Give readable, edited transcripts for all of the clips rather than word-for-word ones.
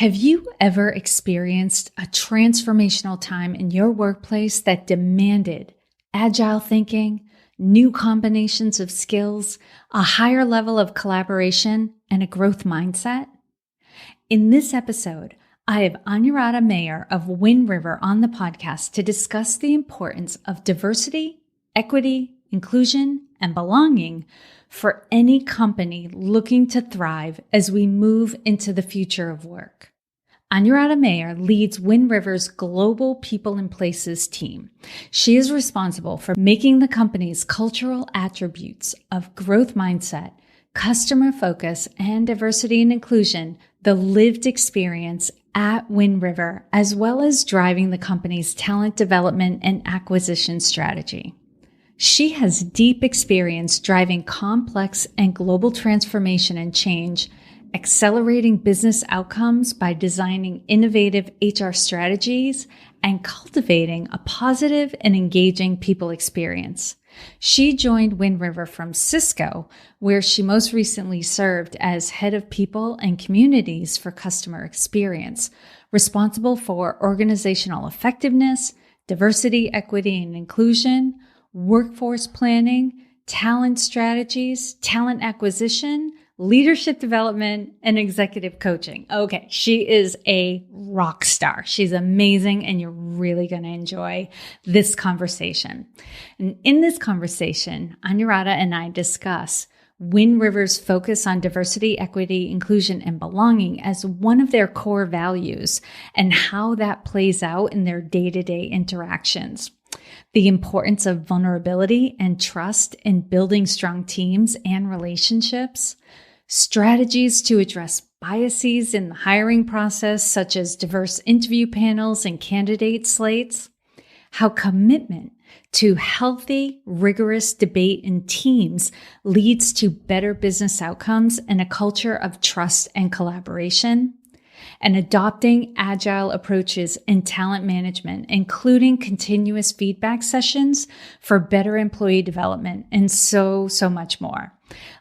Have you ever experienced a transformational time in your workplace that demanded agile thinking, new combinations of skills, a higher level of collaboration, and a growth mindset? In this episode, I have Anuradha Mayer of Wind River on the podcast to discuss the importance of diversity, equity, inclusion, and belonging for any company looking to thrive as we move into the future of work. Anuradha Mayer leads Wind River's Global People and Places team. She is responsible for making the company's cultural attributes of growth mindset, customer focus, and diversity and inclusion the lived experience at Wind River, as well as driving the company's talent development and acquisition strategy. She has deep experience driving complex and global transformation and change, accelerating business outcomes by designing innovative HR strategies, and cultivating a positive and engaging people experience. She joined Wind River from Cisco, where she most recently served as head of people and communities for customer experience, responsible for organizational effectiveness, diversity, equity, and inclusion, workforce planning, talent strategies, talent acquisition, leadership development, and executive coaching. Okay, she is a rock star. She's amazing, and you're really going to enjoy this conversation. And in this conversation, Anuradha and I discuss Wind River's focus on diversity, equity, inclusion, and belonging as one of their core values and how that plays out in their day-to-day interactions. The importance of vulnerability and trust in building strong teams and relationships, strategies to address biases in the hiring process, such as diverse interview panels and candidate slates, how commitment to healthy, rigorous debate in teams leads to better business outcomes and a culture of trust and collaboration, and adopting agile approaches in talent management, including continuous feedback sessions for better employee development, and so much more.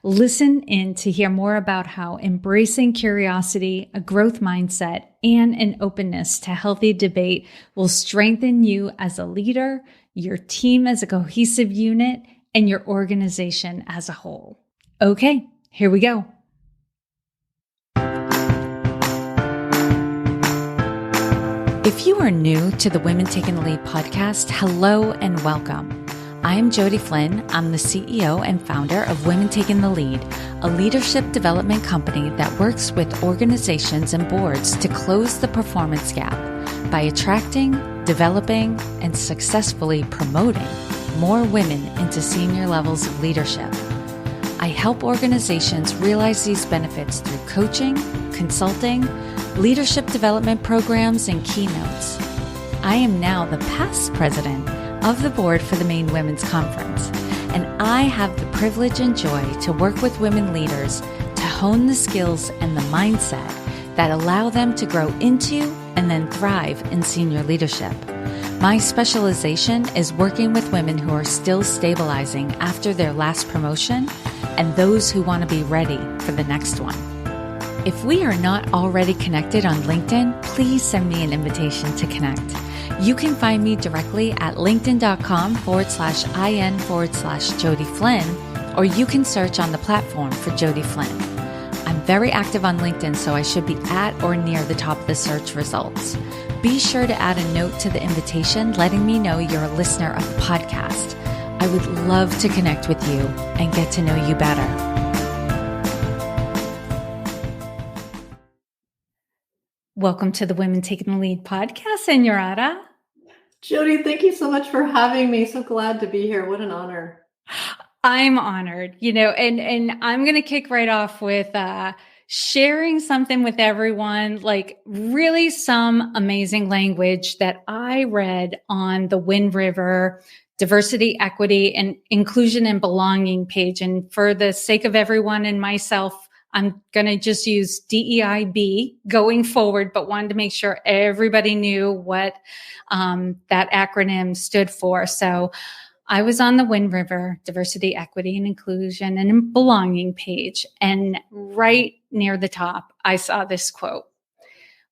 Listen in to hear more about how embracing curiosity, a growth mindset, and an openness to healthy debate will strengthen you as a leader, your team as a cohesive unit, and your organization as a whole. Okay, here we go. If you are new to the Women Taking the Lead podcast, hello and welcome. I'm Jody Flynn. I'm the CEO and founder of Women Taking the Lead, a leadership development company that works with organizations and boards to close the performance gap by attracting, developing, and successfully promoting more women into senior levels of leadership. I help organizations realize these benefits through coaching, consulting, leadership development programs, and keynotes. I am now the past president of the board for the Maine Women's Conference, and I have the privilege and joy to work with women leaders to hone the skills and the mindset that allow them to grow into and then thrive in senior leadership. My specialization is working with women who are still stabilizing after their last promotion and those who want to be ready for the next one. If we are not already connected on LinkedIn, please send me an invitation to connect. You can find me directly at linkedin.com/in/Jody Flynn, or you can search on the platform for Jody Flynn. I'm very active on LinkedIn, so I should be at or near the top of the search results. Be sure to add a note to the invitation letting me know you're a listener of the podcast. I would love to connect with you and get to know you better. Welcome to the Women Taking the Lead podcast, Anuradha. Jody, thank you so much for having me. So glad to be here. What an honor. I'm honored, and I'm going to kick right off with sharing something with everyone, like really some amazing language that I read on the Wind River Diversity, Equity, and Inclusion and Belonging page. And for the sake of everyone and myself, I'm going to just use DEIB going forward, but wanted to make sure everybody knew what that acronym stood for. So I was on the Wind River Diversity, Equity, and Inclusion and Belonging page, and right near the top, I saw this quote.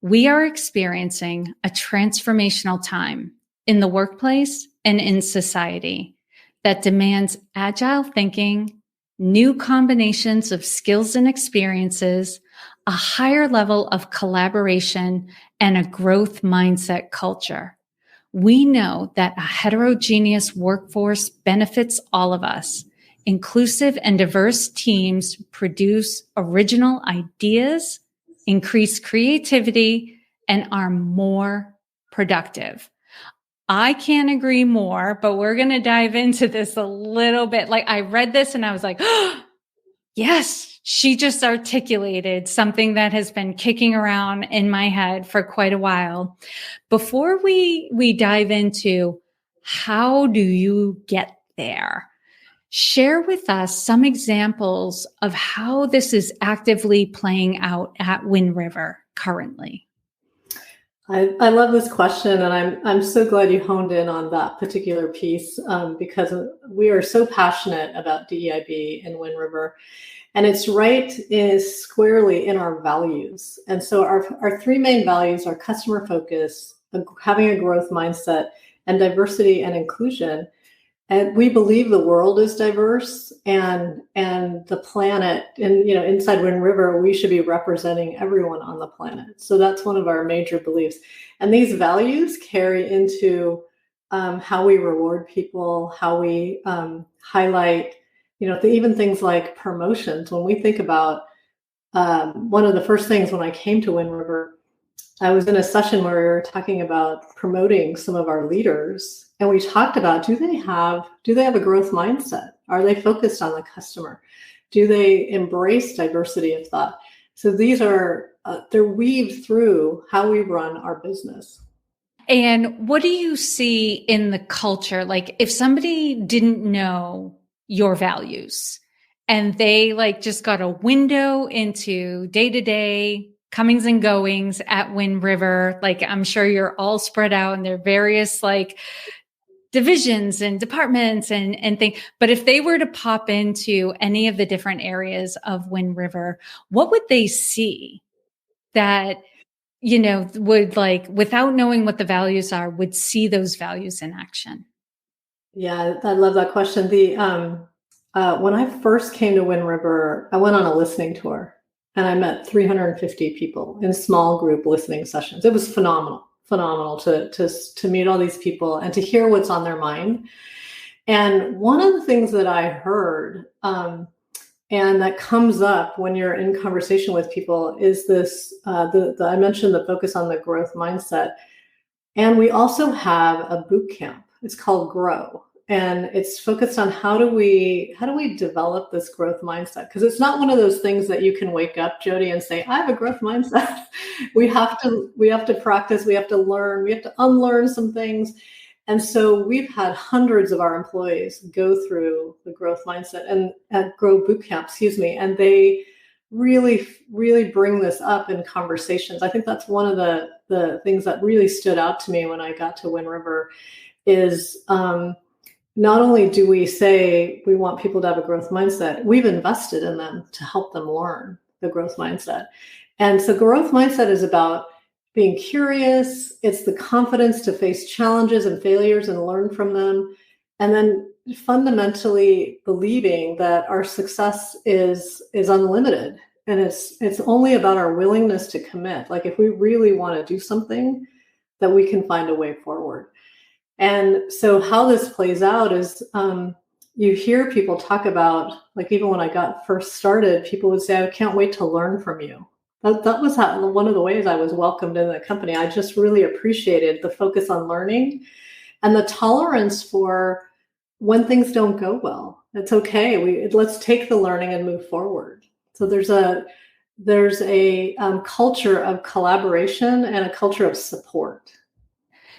We are experiencing a transformational time in the workplace and in society that demands agile thinking, new combinations of skills and experiences, a higher level of collaboration, and a growth mindset culture. We know that a heterogeneous workforce benefits all of us. Inclusive and diverse teams produce original ideas, increase creativity, and are more productive. I can't agree more, but we're going to dive into this a little bit. Like, I read this and I was like, oh, yes, she just articulated something that has been kicking around in my head for quite a while. Before we dive into how do you get there, share with us some examples of how this is actively playing out at Wind River currently. I love this question, and I'm so glad you honed in on that particular piece because we are so passionate about DEIB and Wind River, and it's is squarely in our values. And so our three main values are customer focus, having a growth mindset, and diversity and inclusion. And we believe the world is diverse, and the planet, and inside Wind River, we should be representing everyone on the planet. So that's one of our major beliefs. And these values carry into how we reward people, how we highlight, even things like promotions. When we think about one of the first things when I came to Wind River, I was in a session where we were talking about promoting some of our leaders. And we talked about, do they have a growth mindset? Are they focused on the customer? Do they embrace diversity of thought? So these are, they're weaved through how we run our business. And what do you see in the culture? Like, if somebody didn't know your values and they just got a window into day-to-day comings and goings at Wind River, I'm sure you're all spread out and there are various divisions and departments and things. But if they were to pop into any of the different areas of Wind River, what would they see that, would without knowing what the values are, would see those values in action? Yeah, I love that question. When I first came to Wind River, I went on a listening tour and I met 350 people in small group listening sessions. It was phenomenal to meet all these people and to hear what's on their mind. And one of the things that I heard, and that comes up when you're in conversation with people, is this, I mentioned the focus on the growth mindset. And we also have a boot camp. It's called Grow. And it's focused on how do we develop this growth mindset? Because it's not one of those things that you can wake up, Jody, and say, I have a growth mindset. we have to practice, we have to learn, we have to unlearn some things. And so we've had hundreds of our employees go through the growth mindset and at Grow Bootcamp, and they really, really bring this up in conversations. I think that's one of the things that really stood out to me when I got to Wind River is not only do we say we want people to have a growth mindset, we've invested in them to help them learn the growth mindset. And so growth mindset is about being curious. It's the confidence to face challenges and failures and learn from them. And then fundamentally believing that our success is unlimited. And it's only about our willingness to commit. Like, if we really want to do something, that we can find a way forward. And so how this plays out is you hear people talk about, even when I got first started, people would say, I can't wait to learn from you. That was one of the ways I was welcomed in the company. I just really appreciated the focus on learning and the tolerance for when things don't go well. It's okay. Let's take the learning and move forward. So there's a culture of collaboration and a culture of support.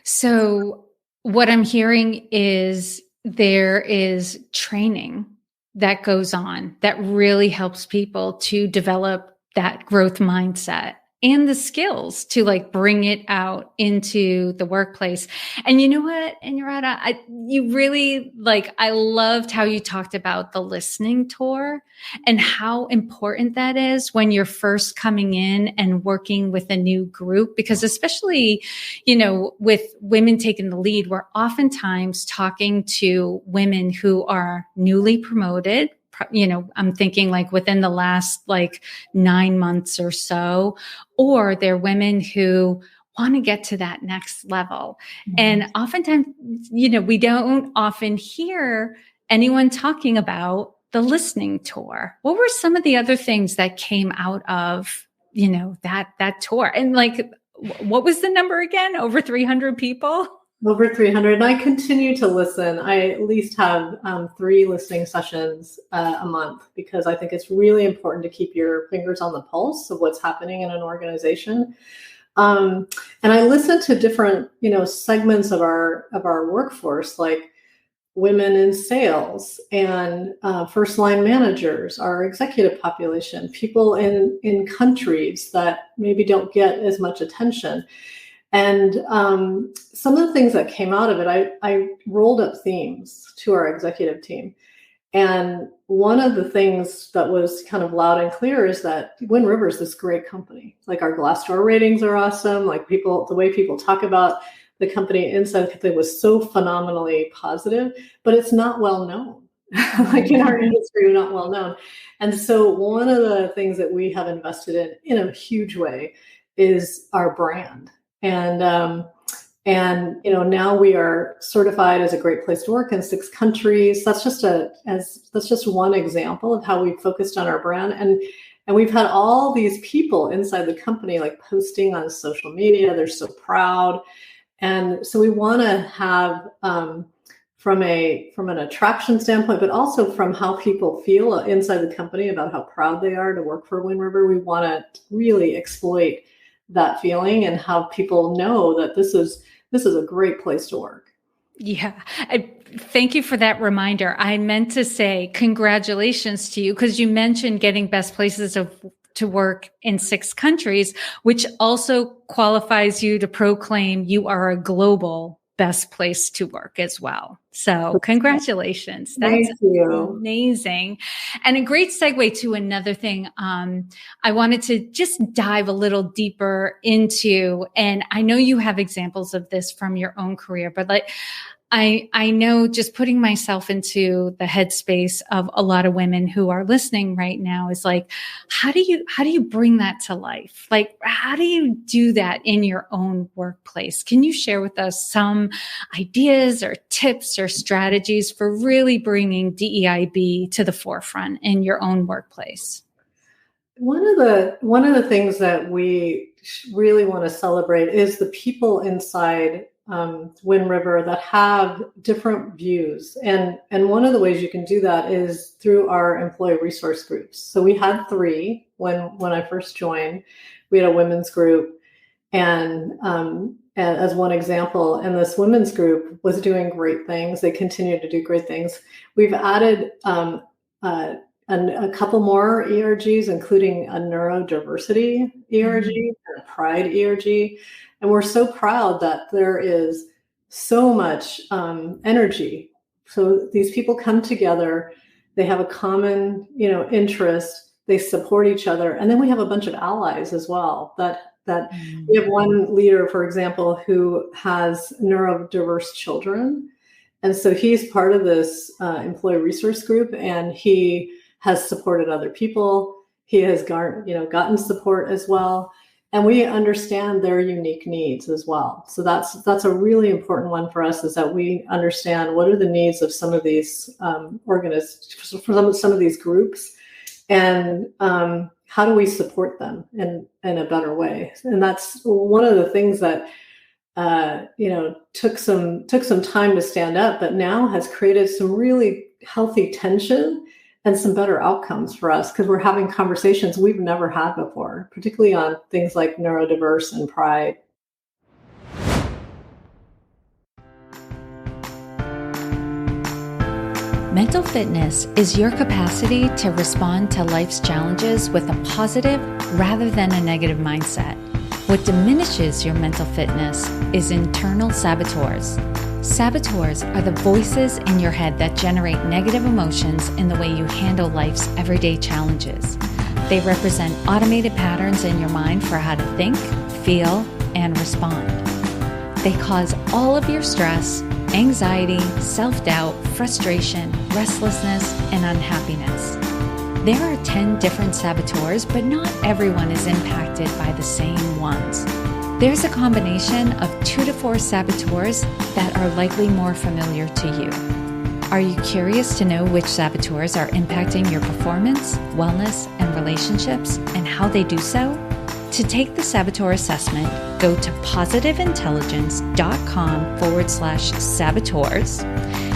So what I'm hearing is there is training that goes on that really helps people to develop that growth mindset. and the skills to like bring it out into the workplace. And you know what, Anuradha, you really like, I loved how you talked about the listening tour and how important that is when you're first coming in and working with a new group, because especially, you know, with women taking the lead, we're oftentimes talking to women who are newly promoted. You know, I'm thinking like within the last like 9 months or so, or they're women who want to get to that next level. Mm-hmm. And oftentimes, you know, we don't often hear anyone talking about the listening tour. What were some of the other things that came out of, you know, that tour? And like, what was the number again? Over 300 people? Over 300. And I continue to listen. I at least have 3 listening sessions a month, because I think it's really important to keep your fingers on the pulse of what's happening in an organization. And I listen to different, you know, segments of our workforce, like women in sales and first line managers, our executive population, people in countries that maybe don't get as much attention. And some of the things that came out of it, I rolled up themes to our executive team. And one of the things that was kind of loud and clear is that Wind River is this great company. Like our Glassdoor ratings are awesome. Like the way people talk about the company inside the company was so phenomenally positive, but it's not well known. Like in our industry, we're not well known. And so one of the things that we have invested in a huge way is our brand. And you know, now we are certified as a great place to work in 6 countries. That's just one example of how we focused on our brand. And we've had all these people inside the company like posting on social media. They're so proud. And so we want to have from an attraction standpoint, but also from how people feel inside the company about how proud they are to work for Wind River. We want to really exploit that feeling and have people know that this is a great place to work. Yeah. Thank you for that reminder. I meant to say congratulations to you, because you mentioned getting best places to work in 6 countries, which also qualifies you to proclaim you are a global best place to work as well. So congratulations. That's amazing. And a great segue to another thing I wanted to just dive a little deeper into, and I know you have examples of this from your own career, but like I know, just putting myself into the headspace of a lot of women who are listening right now is like, how do you bring that to life? Like, how do you do that in your own workplace? Can you share with us some ideas or tips or strategies for really bringing DEIB to the forefront in your own workplace? One of the things that we really want to celebrate is the people inside Wind River that have different views. And one of the ways you can do that is through our employee resource groups. So we had 3 when I first joined. We had a women's group, and as one example, and this women's group was doing great things. They continue to do great things. We've added a couple more ERGs, including a neurodiversity ERG and a pride ERG. And we're so proud that there is so much energy. So these people come together, they have a common, you know, interest, they support each other. And then we have a bunch of allies as well. That we have one leader, for example, who has neurodiverse children. And so he's part of this employee resource group, and he has supported other people. He has gotten support as well. And we understand their unique needs as well. So that's a really important one for us, is that we understand what are the needs of some of these for some of these groups, and how do we support them in a better way. And that's one of the things that took some time to stand up, but now has created some really healthy tension and some better outcomes for us, because we're having conversations we've never had before, particularly on things like neurodiverse and pride. Mental fitness is your capacity to respond to life's challenges with a positive rather than a negative mindset. What diminishes your mental fitness is internal saboteurs. Saboteurs are the voices in your head that generate negative emotions in the way you handle life's everyday challenges. They represent automated patterns in your mind for how to think, feel, and respond. They cause all of your stress, anxiety, self-doubt, frustration, restlessness, and unhappiness. There are 10 different saboteurs, but not everyone is impacted by the same ones. There's a combination of 2 to 4 saboteurs that are likely more familiar to you. Are you curious to know which saboteurs are impacting your performance, wellness, and relationships, and how they do so? To take the saboteur assessment, go to positiveintelligence.com/saboteurs.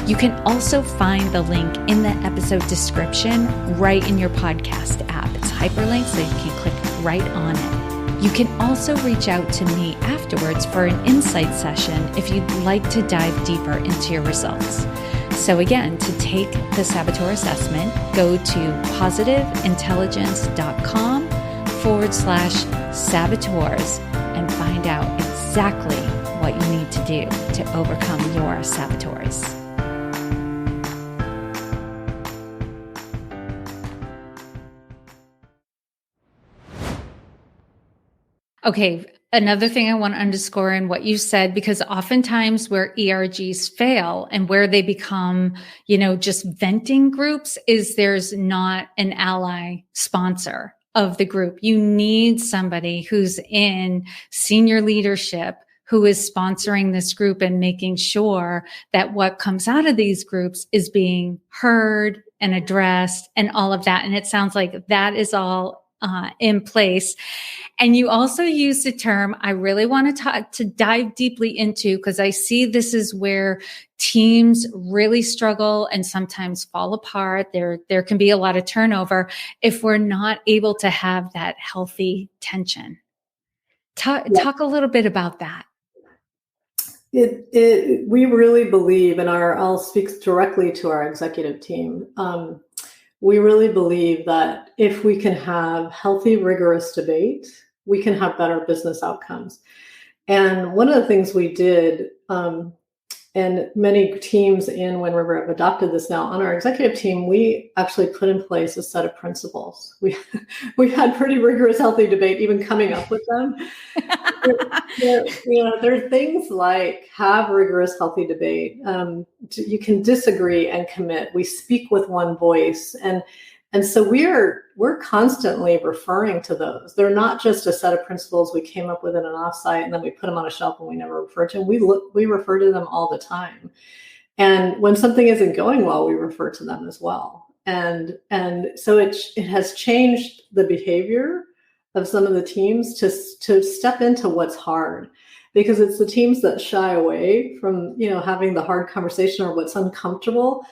You can also find the link in the episode description right in your podcast app. It's hyperlinked, so you can click right on it. You can also reach out to me afterwards for an insight session if you'd like to dive deeper into your results. So again, to take the saboteur assessment, go to positiveintelligence.com/saboteurs and find out exactly what you need to do to overcome your saboteurs. Okay, another thing I want to underscore in what you said, because oftentimes where ERGs fail and where they become, just venting groups is there's not an ally sponsor of the group. You need somebody who's in senior leadership who is sponsoring this group and making sure that what comes out of these groups is being heard and addressed and all of that. And it sounds like that is all in place. And you also use the term I really want to dive deeply into, because I see this is where teams really struggle and sometimes fall apart. There can be a lot of turnover if we're not able to have that healthy tension. Talk a little bit about that. We really believe I'll speak directly to our executive team. We really believe that if we can have healthy, rigorous debate, we can have better business outcomes. And one of the things we did, and many teams in Wind River have adopted this now, on our executive team, we actually put in place a set of principles. We had pretty rigorous, healthy debate, even coming up with them. There are things like have rigorous, healthy debate. You can disagree and commit. We speak with one voice, and so we're constantly referring to those. They're not just a set of principles we came up with in an offsite and then we put them on a shelf and we never refer to them. We refer to them all the time, and when something isn't going well, we refer to them as well. And so it has changed the behavior of some of the teams to step into what's hard, because it's the teams that shy away from, having the hard conversation or what's uncomfortable.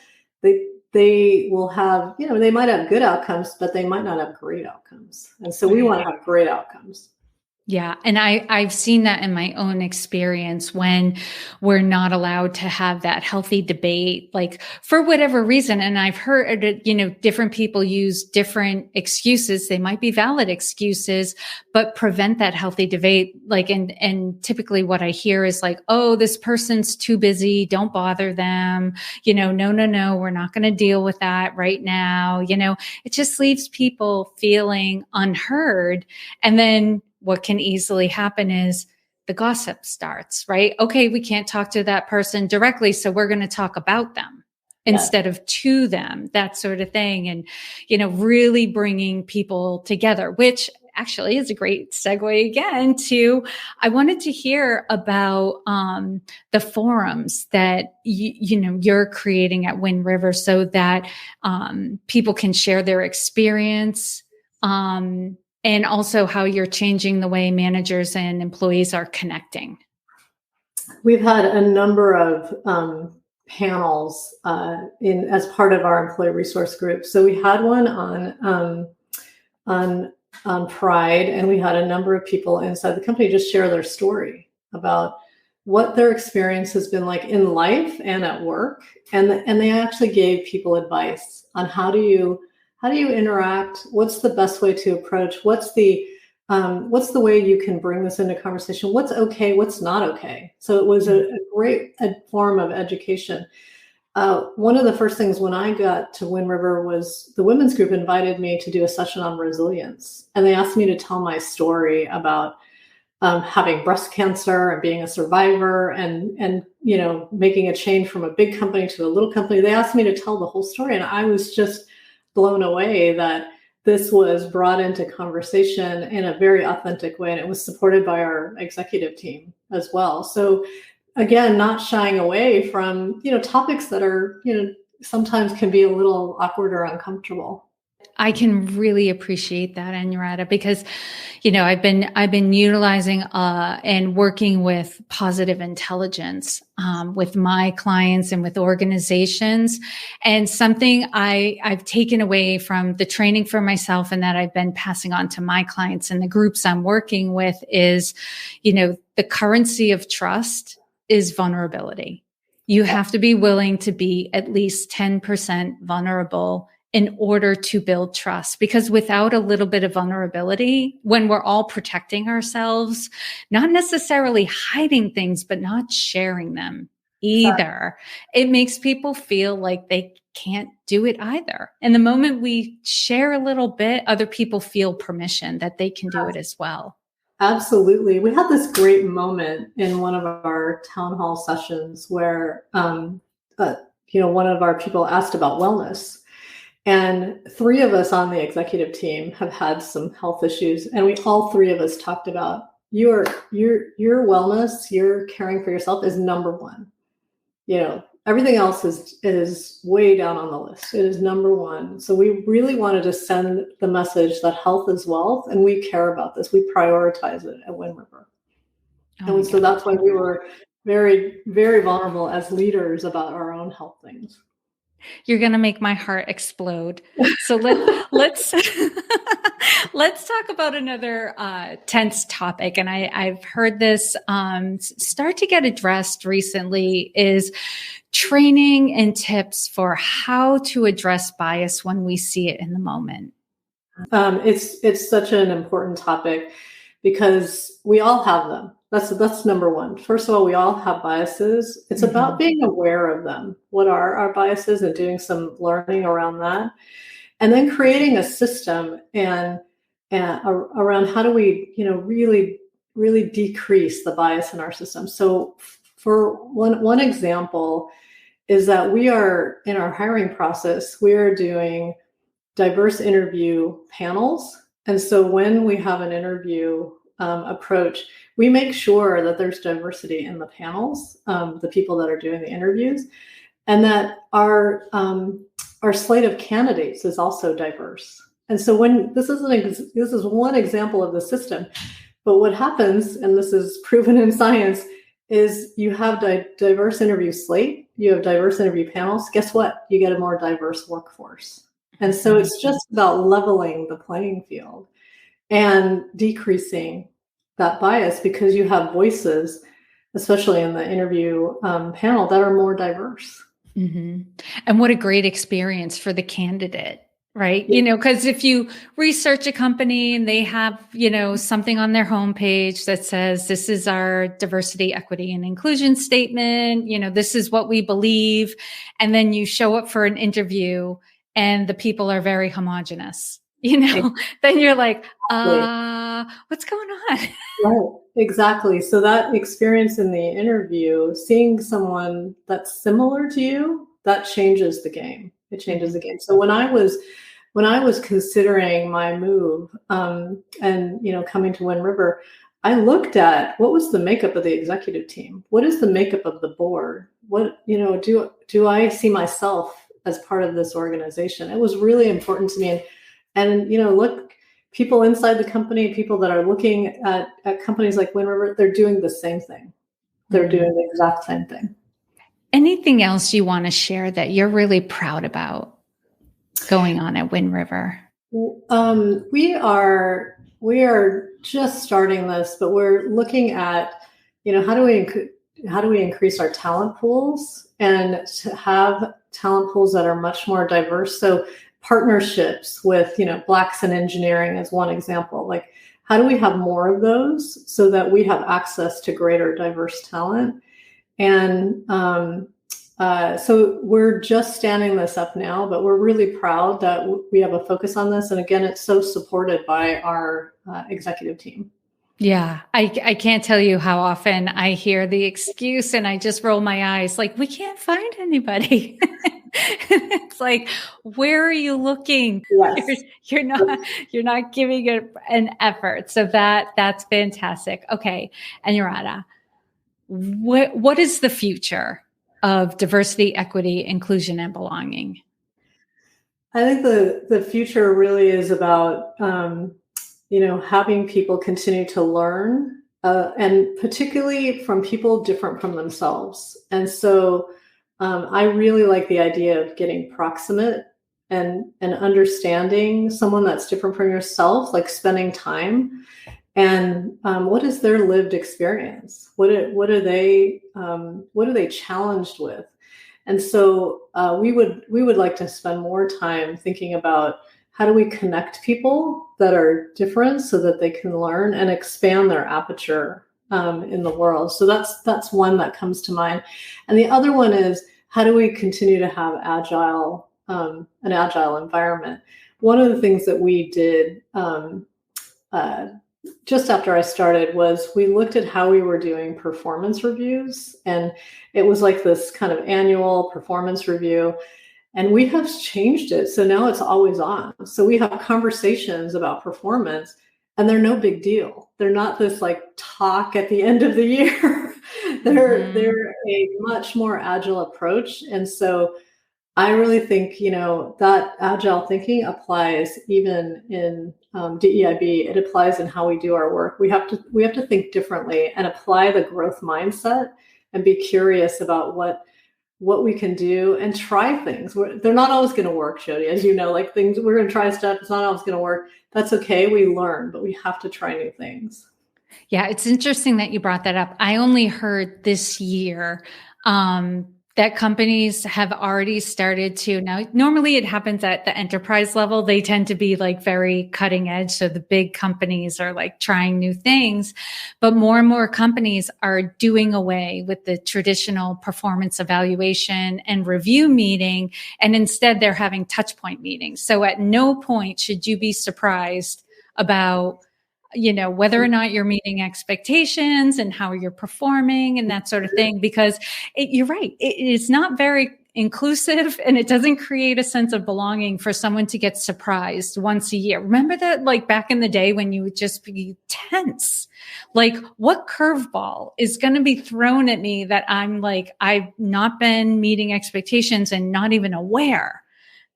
They will have, they might have good outcomes, but they might not have great outcomes. And so we want to have great outcomes. Yeah. And I've seen that in my own experience when we're not allowed to have that healthy debate, like for whatever reason. And I've heard, different people use different excuses. They might be valid excuses, but prevent that healthy debate. Like, and typically what I hear is like, oh, this person's too busy. Don't bother them. No, we're not going to deal with that right now. It just leaves people feeling unheard. And then what can easily happen is the gossip starts, right? Okay, we can't talk to that person directly, so we're going to talk about them instead of to them, that sort of thing. And, really bringing people together, which actually is a great segue again to, I wanted to hear about the forums that you're creating at Wind River so that people can share their experience, and also how you're changing the way managers and employees are connecting. We've had a number of panels as part of our employee resource group. So we had one on Pride, and we had a number of people inside the company just share their story about what their experience has been like in life and at work. And they actually gave people advice on how do you interact? What's the best way to approach? What's the way you can bring this into conversation? What's okay? What's not okay? So it was a great form of education. One of the first things when I got to Wind River was the women's group invited me to do a session on resilience. And they asked me to tell my story about having breast cancer and being a survivor and making a change from a big company to a little company. They asked me to tell the whole story. And I was just blown away that this was brought into conversation in a very authentic way. And it was supported by our executive team as well. So again, not shying away from, topics that are, sometimes can be a little awkward or uncomfortable. I can really appreciate that, Anuradha, because, I've been utilizing and working with positive intelligence with my clients and with organizations. And something I've taken away from the training for myself and that I've been passing on to my clients and the groups I'm working with is, the currency of trust is vulnerability. You have to be willing to be at least 10% vulnerable in order to build trust, because without a little bit of vulnerability, when we're all protecting ourselves, not necessarily hiding things, but not sharing them either, it makes people feel like they can't do it either. And the moment we share a little bit, other people feel permission that they can do it as well. Absolutely. We had this great moment in one of our town hall sessions where, one of our people asked about wellness. And 3 of us on the executive team have had some health issues, and all 3 of us talked about your wellness, your caring for yourself is number one. Everything else is way down on the list. It is number one. So we really wanted to send the message that health is wealth, and we care about this. We prioritize it at Wind River. And so that's why we were very, very vulnerable as leaders about our own health things. You're going to make my heart explode. So let's let's talk about another tense topic. And I've heard this start to get addressed recently is training and tips for how to address bias when we see it in the moment. It's such an important topic because we all have them. That's number one. First of all, we all have biases. It's about being aware of them. What are our biases and doing some learning around that, and then creating a system and around how do we, really, really decrease the bias in our system. So, for one example, is that we are in our hiring process. We are doing diverse interview panels, and so when we have an interview approach, we make sure that there's diversity in the panels, the people that are doing the interviews, and that our slate of candidates is also diverse. And so when this is one example of the system, but what happens, and this is proven in science, is you have diverse interview slate, you have diverse interview panels. Guess what? You get a more diverse workforce. And so it's just about leveling the playing field and decreasing that bias because you have voices, especially in the interview panel, that are more diverse. Mm-hmm. And what a great experience for the candidate, right? Because if you research a company and they have, something on their homepage that says, this is our diversity, equity, and inclusion statement, this is what we believe. And then you show up for an interview and the people are very homogenous. Then you're like, what's going on? Right, exactly. So that experience in the interview, seeing someone that's similar to you, that changes the game. It changes the game. So when I was considering my move, and coming to Wind River, I looked at what was the makeup of the executive team. What is the makeup of the board? What do I see myself as part of this organization? It was really important to me. And look, people inside the company, people that are looking at companies like Wind River, they're doing the same thing. They're doing the exact same thing. Anything else you want to share that you're really proud about going on at Wind River? We are just starting this, but we're looking at, how do we increase our talent pools and to have talent pools that are much more diverse. So partnerships with, Blacks in engineering is one example. Like, how do we have more of those so that we have access to greater diverse talent? And so we're just standing this up now, but we're really proud that we have a focus on this. And again, it's so supported by our executive team. Yeah, I can't tell you how often I hear the excuse and I just roll my eyes like, we can't find anybody. It's like, where are you looking? Yes. You're not giving it an effort. So that's fantastic. Okay. Anuradha, what is the future of diversity, equity, inclusion, and belonging? I think the future really is about having people continue to learn, and particularly from people different from themselves. And so I really like the idea of getting proximate and understanding someone that's different from yourself, like spending time. And what is their lived experience? What are they challenged with? And so we would like to spend more time thinking about how do we connect people that are different so that they can learn and expand their aperture in the world. So that's one that comes to mind. And the other one is, how do we continue to have an agile environment? One of the things that we did just after I started was we looked at how we were doing performance reviews, and it was like this kind of annual performance review, and we have changed it. So now it's always on. So we have conversations about performance, and they're no big deal. They're not this like talk at the end of the year. They're a much more agile approach. And so I really think, that agile thinking applies even in DEIB. It applies in how we do our work. We have to think differently and apply the growth mindset and be curious about what we can do and try things. They're not always going to work, Jody, as you know, like things, we're going to try stuff. It's not always going to work. That's okay. We learn, but we have to try new things. Yeah, it's interesting that you brought that up. I only heard this year that companies have already started to now. Normally it happens at the enterprise level. They tend to be like very cutting edge. So the big companies are like trying new things, but more and more companies are doing away with the traditional performance evaluation and review meeting. And instead they're having touch point meetings. So at no point should you be surprised about whether or not you're meeting expectations and how you're performing and that sort of thing, because you're right. It's not very inclusive and it doesn't create a sense of belonging for someone to get surprised once a year. Remember that, like back in the day when you would just be tense, like what curveball is going to be thrown at me that I'm like, I've not been meeting expectations and not even aware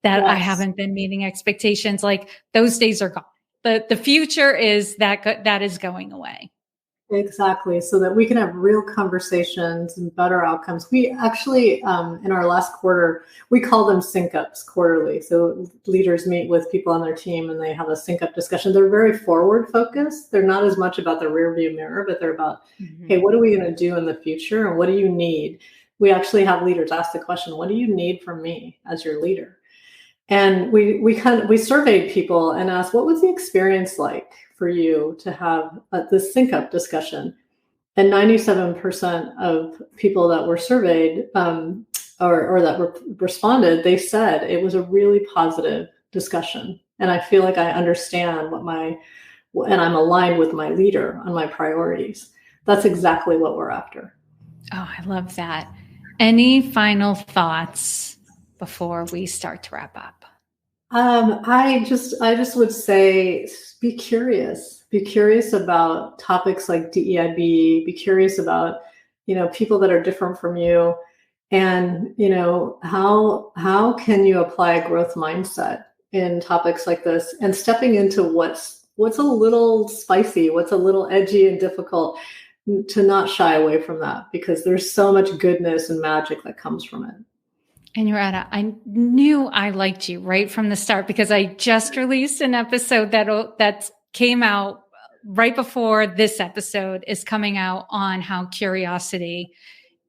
that Yes. I haven't been meeting expectations. Like those days are gone. The future is that is going away. Exactly. So that we can have real conversations and better outcomes. We actually, in our last quarter, we call them sync ups quarterly. So leaders meet with people on their team and they have a sync up discussion. They're very forward focused. They're not as much about the rear view mirror, but they're about, hey, what are we going to do in the future? And what do you need? We actually have leaders ask the question, what do you need from me as your leader? And we surveyed people and asked, what was the experience like for you to have this sync up discussion? And 97% of people that were surveyed or that responded, they said it was a really positive discussion. And I feel like I understand and I'm aligned with my leader on my priorities. That's exactly what we're after. Oh, I love that. Any final thoughts before we start to wrap up? I just would say, be curious. Be curious about topics like DEIB. Be curious about, people that are different from you, and how can you apply a growth mindset in topics like this, and stepping into what's a little spicy, what's a little edgy and difficult, to not shy away from that, because there's so much goodness and magic that comes from it. Anuradha, I knew I liked you right from the start because I just released an episode that came out right before this episode is coming out on how curiosity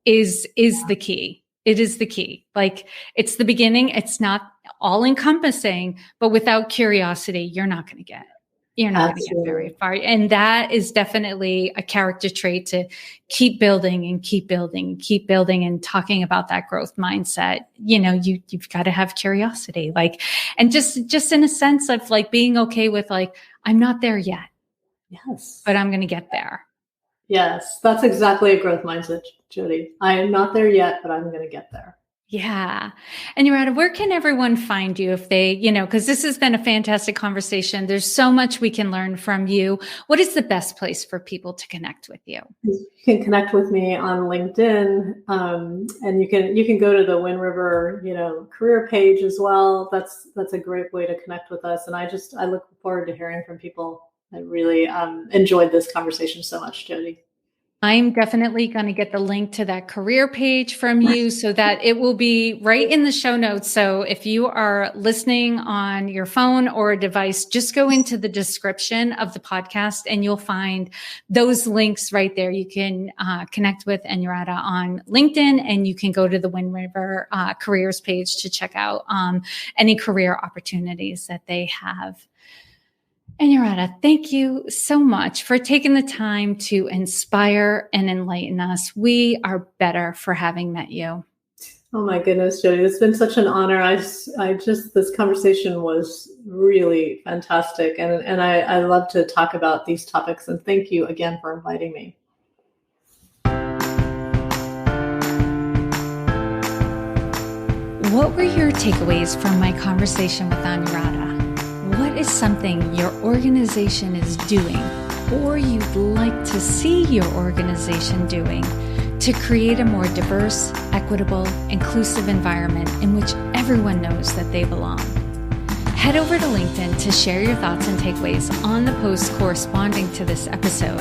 is the key. It is the key. Like, it's the beginning. It's not all encompassing, but without curiosity, you're not going to get very far. And that is definitely a character trait to keep building and keep building and keep building, and talking about that growth mindset. You know, you've got to have curiosity, like, and just in a sense of like being okay with like, I'm not there yet. Yes. But I'm going to get there. Yes, that's exactly a growth mindset, Jody. I am not there yet, but I'm going to get there. Yeah. And Anuradha, where can everyone find you if they, because this has been a fantastic conversation. There's so much we can learn from you. What is the best place for people to connect with you? You can connect with me on LinkedIn, and you can go to the Wind River, career page as well. That's a great way to connect with us. And I look forward to hearing from people. I really enjoyed this conversation so much, Jody. I'm definitely going to get the link to that career page from you so that it will be right in the show notes. So if you are listening on your phone or a device, just go into the description of the podcast and you'll find those links right there. You can connect with Anuradha on LinkedIn, and you can go to the Wind River careers page to check out any career opportunities that they have. Anuradha, thank you so much for taking the time to inspire and enlighten us. We are better for having met you. Oh my goodness, Jody, it's been such an honor. This conversation was really fantastic. And I love to talk about these topics. And thank you again for inviting me. What were your takeaways from my conversation with Anuradha? What is something your organization is doing, or you'd like to see your organization doing, to create a more diverse, equitable, inclusive environment in which everyone knows that they belong? Head over to LinkedIn to share your thoughts and takeaways on the post corresponding to this episode,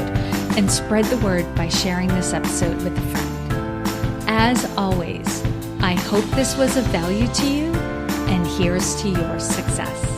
and spread the word by sharing this episode with a friend. As always, I hope this was of value to you, and here's to your success.